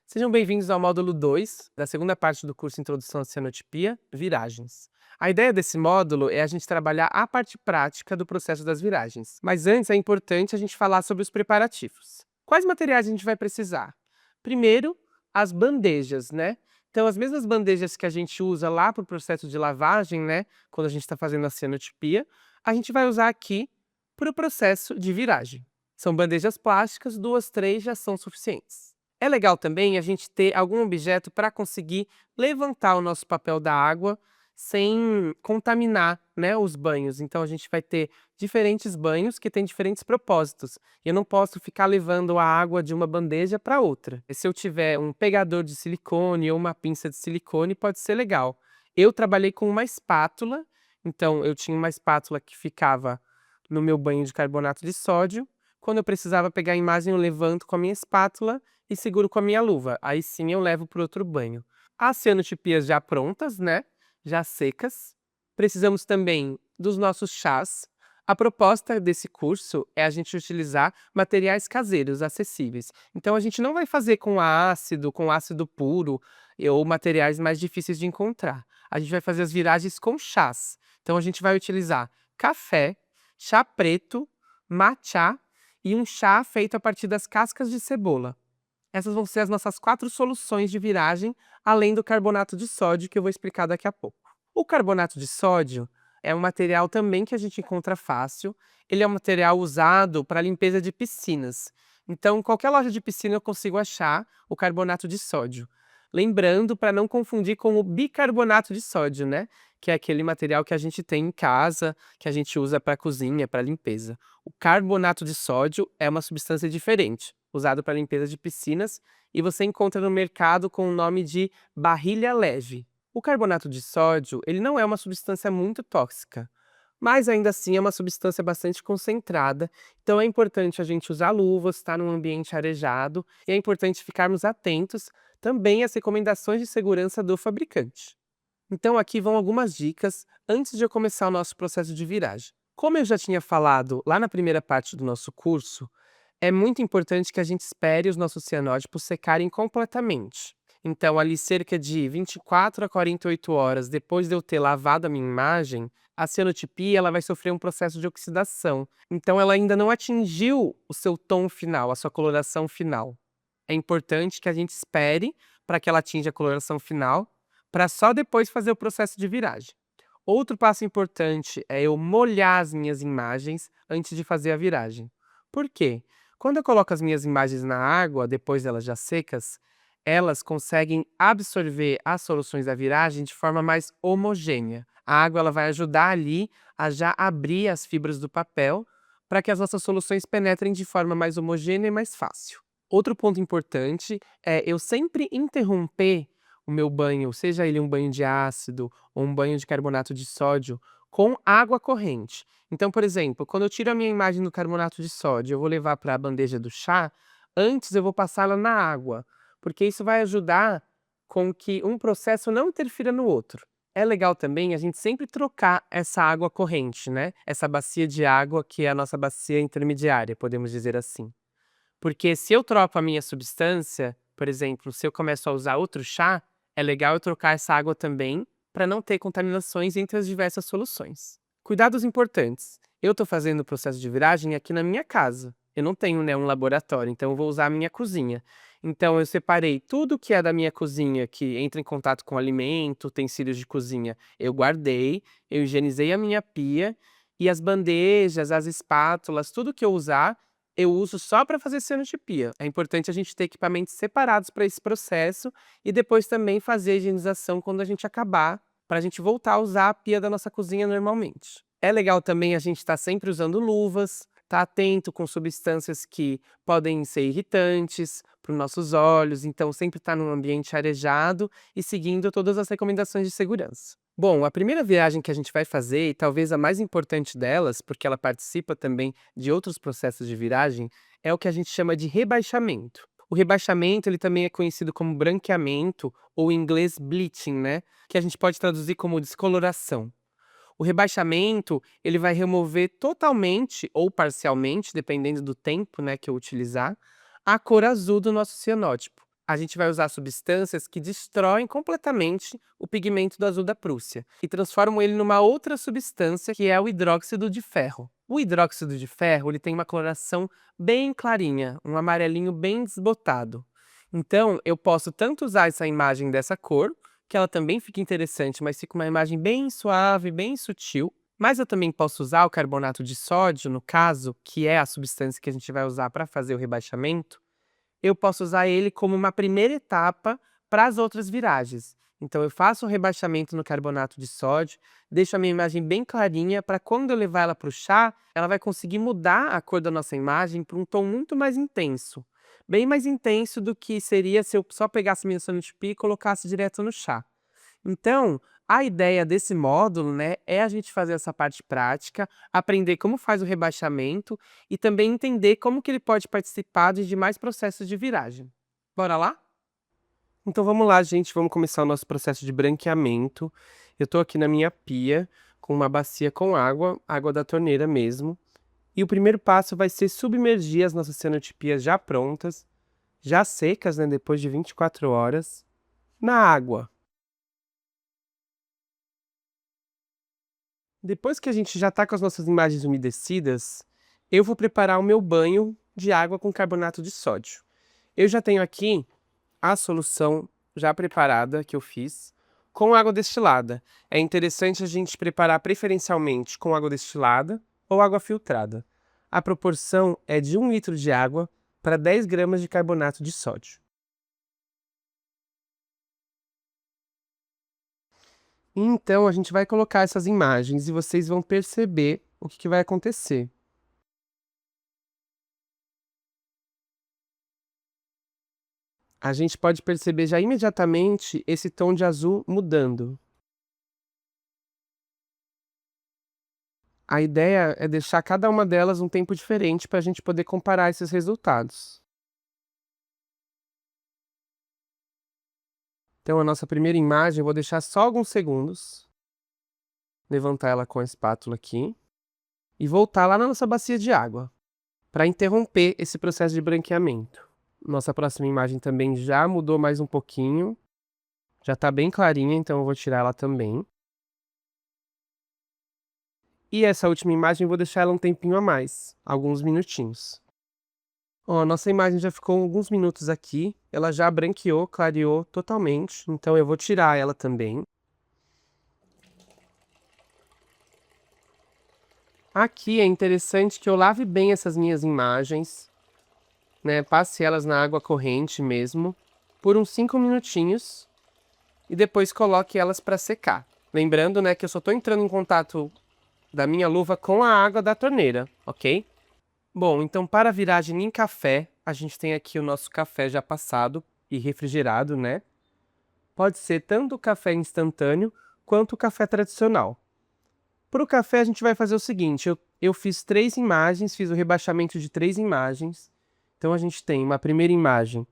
Sejam bem-vindos ao módulo 2 da segunda parte do curso Introdução à Cianotipia, Viragens. A ideia desse módulo é a gente trabalhar a parte prática do processo das viragens. Mas antes é importante a gente falar sobre os preparativos. Quais materiais a gente vai precisar? Primeiro, as bandejas, né? Então, as mesmas bandejas que a gente usa lá para o processo de lavagem, né? Quando a gente está fazendo a cianotipia, a gente vai usar aqui para o processo de viragem. São bandejas plásticas, 2, 3 já são suficientes. É legal também a gente ter algum objeto para conseguir levantar o nosso papel da água sem contaminar, né, os banhos. Então a gente vai ter diferentes banhos que têm diferentes propósitos. E eu não posso ficar levando a água de uma bandeja para outra. E se eu tiver um pegador de silicone ou uma pinça de silicone, pode ser legal. Eu trabalhei com uma espátula, então eu tinha uma espátula que ficava no meu banho de carbonato de sódio. Quando eu precisava pegar a imagem, eu levanto com a minha espátula e seguro com a minha luva. Aí sim eu levo para outro banho. As cianotipias já prontas, né? Já secas. Precisamos também dos nossos chás. A proposta desse curso é a gente utilizar materiais caseiros acessíveis. Então a gente não vai fazer com ácido puro ou materiais mais difíceis de encontrar. A gente vai fazer as viragens com chás. Então a gente vai utilizar café, chá preto, matcha e um chá feito a partir das cascas de cebola. Essas vão ser as nossas 4 soluções de viragem, além do carbonato de sódio, que eu vou explicar daqui a pouco. O carbonato de sódio é um material também que a gente encontra fácil. Ele é um material usado para limpeza de piscinas. Então, em qualquer loja de piscina eu consigo achar o carbonato de sódio. Lembrando para não confundir com o bicarbonato de sódio, né? Que é aquele material que a gente tem em casa, que a gente usa para cozinha, para limpeza. O carbonato de sódio é uma substância diferente, usado para limpeza de piscinas, e você encontra no mercado com o nome de barrilha leve. O carbonato de sódio, ele não é uma substância muito tóxica, mas ainda assim é uma substância bastante concentrada, então é importante a gente usar luvas, estar num ambiente arejado, e é importante ficarmos atentos também às recomendações de segurança do fabricante. Então aqui vão algumas dicas antes de eu começar o nosso processo de viragem. Como eu já tinha falado lá na primeira parte do nosso curso, é muito importante que a gente espere os nossos cianótipos secarem completamente. Então, ali cerca de 24 a 48 horas depois de eu ter lavado a minha imagem, a cianotipia ela vai sofrer um processo de oxidação. Então, ela ainda não atingiu o seu tom final, a sua coloração final. É importante que a gente espere para que ela atinja a coloração final, para só depois fazer o processo de viragem. Outro passo importante é eu molhar as minhas imagens antes de fazer a viragem. Por quê? Quando eu coloco as minhas imagens na água, depois delas já secas, elas conseguem absorver as soluções da viragem de forma mais homogênea. A água ela vai ajudar ali a já abrir as fibras do papel para que as nossas soluções penetrem de forma mais homogênea e mais fácil. Outro ponto importante é eu sempre interromper o meu banho, seja ele um banho de ácido ou um banho de carbonato de sódio, com água corrente. Então, por exemplo, quando eu tiro a minha imagem do carbonato de sódio, eu vou levar para a bandeja do chá, antes eu vou passá-la na água, porque isso vai ajudar com que um processo não interfira no outro. É legal também a gente sempre trocar essa água corrente, né? Essa bacia de água que é a nossa bacia intermediária, podemos dizer assim. Porque se eu troco a minha substância, por exemplo, se eu começo a usar outro chá, é legal eu trocar essa água também, para não ter contaminações entre as diversas soluções. Cuidados importantes. Eu estou fazendo o processo de viragem aqui na minha casa. Eu não tenho, né, um laboratório, então eu vou usar a minha cozinha. Então eu separei tudo que é da minha cozinha, que entra em contato com alimento, utensílios de cozinha. Eu guardei, eu higienizei a minha pia e as bandejas, as espátulas, tudo que eu usar, eu uso só para fazer cianotipia. É importante a gente ter equipamentos separados para esse processo e depois também fazer a higienização quando a gente acabar, para a gente voltar a usar a pia da nossa cozinha normalmente. É legal também a gente estar sempre usando luvas, estar atento com substâncias que podem ser irritantes para os nossos olhos, então sempre estar num ambiente arejado e seguindo todas as recomendações de segurança. Bom, a primeira viagem que a gente vai fazer, e talvez a mais importante delas, porque ela participa também de outros processos de viragem, é o que a gente chama de rebaixamento. O rebaixamento, ele também é conhecido como branqueamento, ou em inglês bleaching, né? Que a gente pode traduzir como descoloração. O rebaixamento, ele vai remover totalmente ou parcialmente, dependendo do tempo, né, que eu utilizar, a cor azul do nosso cianótipo. a gente vai usar substâncias que destroem completamente o pigmento do azul da Prússia e transformam ele numa outra substância, que é o hidróxido de ferro. O hidróxido de ferro, ele tem uma coloração bem clarinha, um amarelinho bem desbotado. Então, eu posso tanto usar essa imagem dessa cor, que ela também fica interessante, mas fica uma imagem bem suave, bem sutil. Mas eu também posso usar o carbonato de sódio, no caso, que é a substância que a gente vai usar para fazer o rebaixamento. Eu posso usar ele como uma primeira etapa para as outras viragens. Então eu faço o rebaixamento no carbonato de sódio, deixo a minha imagem bem clarinha para quando eu levar ela para o chá, ela vai conseguir mudar a cor da nossa imagem para um tom muito mais intenso. Bem mais intenso do que seria se eu só pegasse minha sonotipia e colocasse direto no chá. Então, a ideia desse módulo, né, é a gente fazer essa parte prática, aprender como faz o rebaixamento e também entender como que ele pode participar de demais processos de viragem. Bora lá? Então vamos lá, gente, vamos começar o nosso processo de branqueamento. Eu estou aqui na minha pia, com uma bacia com água, água da torneira mesmo. E o primeiro passo vai ser submergir as nossas cianotipias já prontas, já secas, né, depois de 24 horas, na água. Depois que a gente já está com as nossas imagens umedecidas, eu vou preparar o meu banho de água com carbonato de sódio. Eu já tenho aqui a solução já preparada que eu fiz com água destilada. É interessante a gente preparar preferencialmente com água destilada ou água filtrada. A proporção é de 1 litro de água para 10 gramas de carbonato de sódio. Então a gente vai colocar essas imagens e vocês vão perceber o que vai acontecer. A gente pode perceber já imediatamente esse tom de azul mudando. A ideia é deixar cada uma delas um tempo diferente para a gente poder comparar esses resultados. Então, a nossa primeira imagem, eu vou deixar só alguns segundos, levantar ela com a espátula aqui e voltar lá na nossa bacia de água para interromper esse processo de branqueamento. Nossa próxima imagem também já mudou mais um pouquinho, já está bem clarinha, então eu vou tirar ela também. E essa última imagem eu vou deixar ela um tempinho a mais, alguns minutinhos. Ó, a nossa imagem já ficou alguns minutos aqui, ela já branqueou, clareou totalmente, então eu vou tirar ela também. Aqui é interessante que eu lave bem essas minhas imagens, né, passe elas na água corrente mesmo, por uns 5 minutinhos, e depois coloque elas para secar. Lembrando, né, que eu só estou entrando em contato da minha luva com a água da torneira, ok? Bom, então para a viragem em café, a gente tem aqui o nosso café já passado e refrigerado, né? Pode ser tanto o café instantâneo quanto o café tradicional. Para o café, a gente vai fazer o seguinte: eu fiz 3 imagens, fiz o rebaixamento de 3 imagens. Então a gente tem uma primeira imagem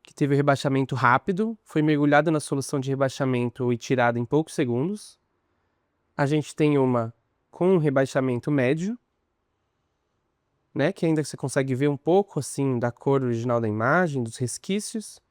que teve o rebaixamento rápido, foi mergulhada na solução de rebaixamento e tirada em poucos segundos. A gente tem uma com um rebaixamento médio, né, que ainda você consegue ver um pouco assim da cor original da imagem, dos resquícios.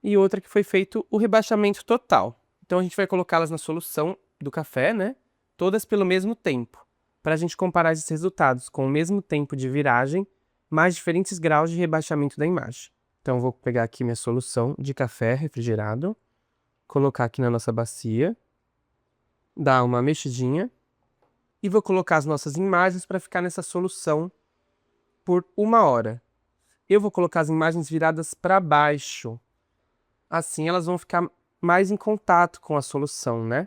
E outra que foi feito o rebaixamento total. Então a gente vai colocá-las na solução do café, né, todas pelo mesmo tempo, para a gente comparar esses resultados com o mesmo tempo de viragem, mais diferentes graus de rebaixamento da imagem. Então eu vou pegar aqui minha solução de café refrigerado, colocar aqui na nossa bacia, dar uma mexidinha e vou colocar as nossas imagens para ficar nessa solução por 1 hora. Eu vou colocar as imagens viradas para baixo. Assim elas vão ficar mais em contato com a solução, né?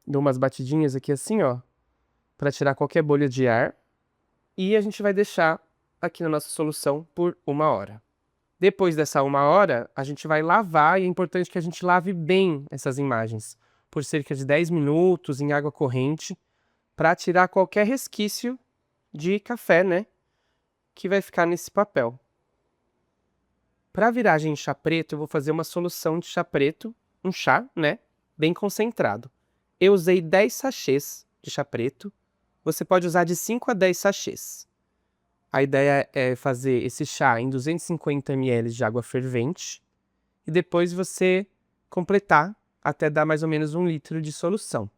Dou umas batidinhas aqui assim, ó, para tirar qualquer bolha de ar. E a gente vai deixar aqui na nossa solução por 1 hora. Depois dessa 1 hora, a gente vai lavar e é importante que a gente lave bem essas imagens, por cerca de 10 minutos em água corrente, para tirar qualquer resquício de café, né, que vai ficar nesse papel. Para a viragem em chá preto, eu vou fazer uma solução de chá preto, um chá, né, bem concentrado. Eu usei 10 sachês de chá preto, você pode usar de 5 a 10 sachês. A ideia é fazer esse chá em 250 ml de água fervente e depois você completar até dar mais ou menos 1 litro de solução.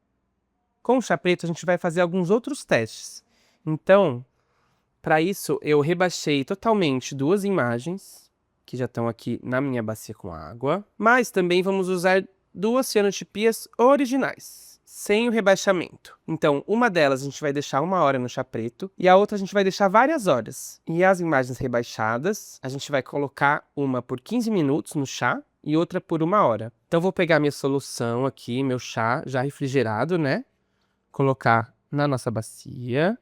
Com o chá preto, a gente vai fazer alguns outros testes. Então, para isso, eu rebaixei totalmente 2 imagens, que já estão aqui na minha bacia com água. Mas também vamos usar 2 cianotipias originais, sem o rebaixamento. Então, uma delas a gente vai deixar 1 hora no chá preto e a outra a gente vai deixar várias horas. E as imagens rebaixadas, a gente vai colocar uma por 15 minutos no chá e outra por 1 hora. Então, vou pegar minha solução aqui, meu chá já refrigerado, né? Colocar na nossa bacia.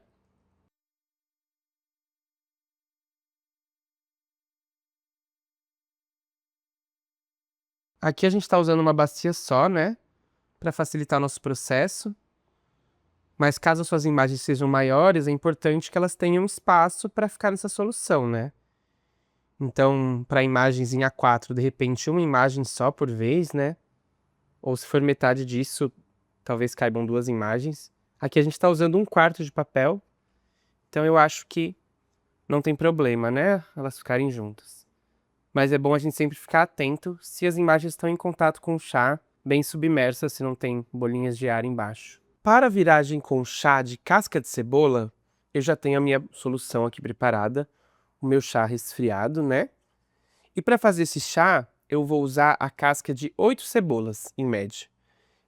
Aqui a gente está usando uma bacia só, né? Para facilitar o nosso processo. Mas caso suas imagens sejam maiores, é importante que elas tenham espaço para ficar nessa solução, né? Então, para imagens em A4, de repente, uma imagem só por vez, né? Ou se for metade disso, talvez caibam 2 imagens. Aqui a gente está usando 1/4 de papel, então eu acho que não tem problema, né? Elas ficarem juntas. Mas é bom a gente sempre ficar atento se as imagens estão em contato com o chá, bem submersas, se não tem bolinhas de ar embaixo. Para a viragem com chá de casca de cebola, eu já tenho a minha solução aqui preparada, o meu chá resfriado, né? E para fazer esse chá, eu vou usar a casca de 8 cebolas, em média.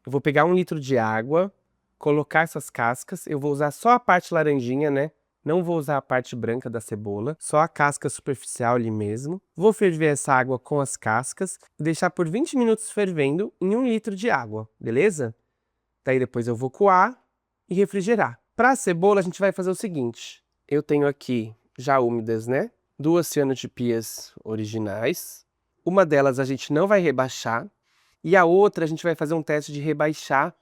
Eu vou pegar 1 litro de água, colocar essas cascas, eu vou usar só a parte laranjinha, né? Não vou usar a parte branca da cebola, só a casca superficial ali mesmo. Vou ferver essa água com as cascas e deixar por 20 minutos fervendo em 1 litro de água, beleza? Daí depois eu vou coar e refrigerar. Para a cebola, a gente vai fazer o seguinte. Eu tenho aqui, já úmidas, né? 2 cianotipias originais. Uma delas a gente não vai rebaixar. E a outra a gente vai fazer um teste de rebaixar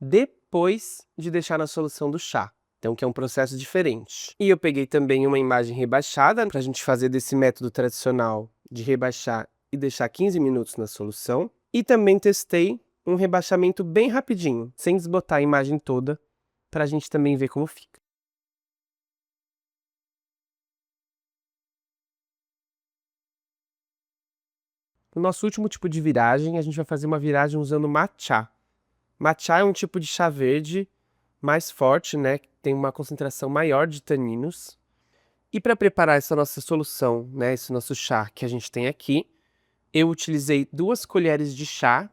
depois de deixar na solução do chá. Então, que é um processo diferente. E eu peguei também uma imagem rebaixada para a gente fazer desse método tradicional de rebaixar e deixar 15 minutos na solução. E também testei um rebaixamento bem rapidinho, sem desbotar a imagem toda, para a gente também ver como fica. No nosso último tipo de viragem, a gente vai fazer uma viragem usando matcha. Matcha é um tipo de chá verde mais forte, né, que tem uma concentração maior de taninos. E para preparar essa nossa solução, né, esse nosso chá que a gente tem aqui, eu utilizei 2 colheres de chá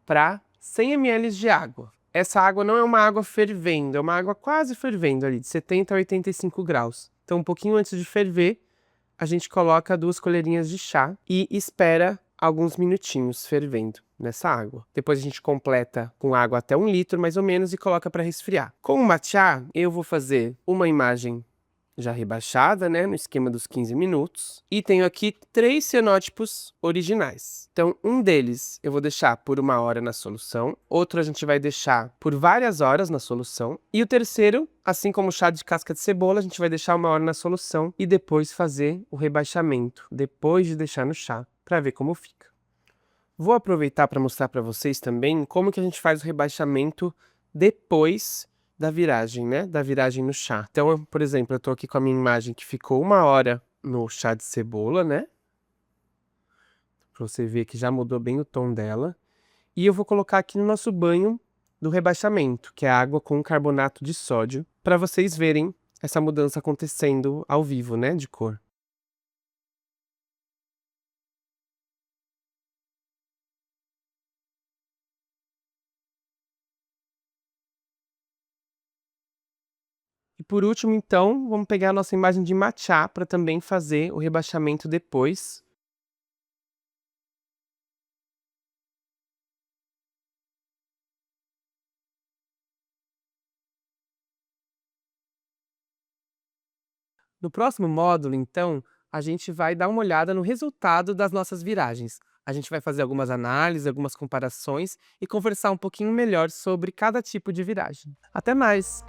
para 100 ml de água. Essa água não é uma água fervendo, é uma água quase fervendo ali, de 70 a 85 graus. Então, um pouquinho antes de ferver, a gente coloca 2 colherinhas de chá e espera alguns minutinhos fervendo nessa água. Depois a gente completa com água até 1 litro mais ou menos e coloca para resfriar. Com o matcha, eu vou fazer uma imagem já rebaixada, né, no esquema dos 15 minutos. E tenho aqui 3 cianótipos originais. Então, um deles eu vou deixar por 1 hora na solução, outro a gente vai deixar por várias horas na solução, e o terceiro, assim como o chá de casca de cebola, a gente vai deixar 1 hora na solução e depois fazer o rebaixamento, depois de deixar no chá, para ver como fica. Vou aproveitar para mostrar para vocês também como que a gente faz o rebaixamento depois da viragem, né? Da viragem no chá. Então, por exemplo, eu tô aqui com a minha imagem que ficou 1 hora no chá de cebola, né? Pra você ver que já mudou bem o tom dela. E eu vou colocar aqui no nosso banho do rebaixamento, que é água com carbonato de sódio, para vocês verem essa mudança acontecendo ao vivo, né? De cor. E por último, então, vamos pegar a nossa imagem de matcha para também fazer o rebaixamento depois. No próximo módulo, então, a gente vai dar uma olhada no resultado das nossas viragens. A gente vai fazer algumas análises, algumas comparações e conversar um pouquinho melhor sobre cada tipo de viragem. Até mais!